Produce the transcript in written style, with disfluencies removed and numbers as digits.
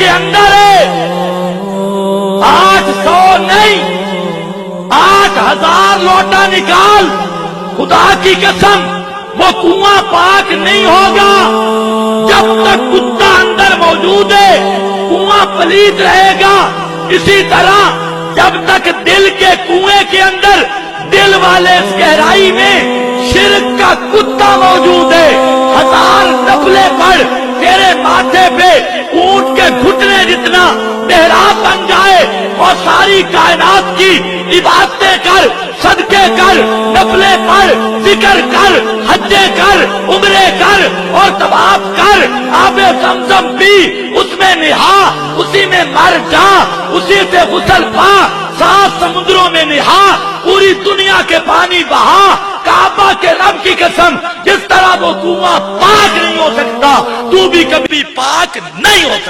اندر ہے 800 نہیں 8000 لوٹا نکال، خدا کی قسم وہ کنواں پاک نہیں ہوگا جب تک کتا اندر موجود ہے، کنواں پلید رہے گا۔ اسی طرح جب تک دل کے کنویں کے اندر دل والے اس گہرائی میں شرک کا کتا موجود ہے، 1000 نفلیں پڑھ، تیرے ماتھے پہ اونٹ کے گھٹنے جتنا محراب بن جائے اور ساری کائنات کی عبادتیں کر، صدقے کر، نفلیں پڑھ، ذکر کر، حجیں کر، عمرے کر اور طواف کر، آب زمزم پی، اس میں نہا، اسی میں مر جا، اسی سے غسل پا، 7 سمندروں میں نہا، پوری دنیا کے پانی بہا، کعبہ کے رب کی قسم جس طرح وہ کنواں پاک نہیں ہو سکتا تو بھی کبھی پاک نہیں ہو سکتا۔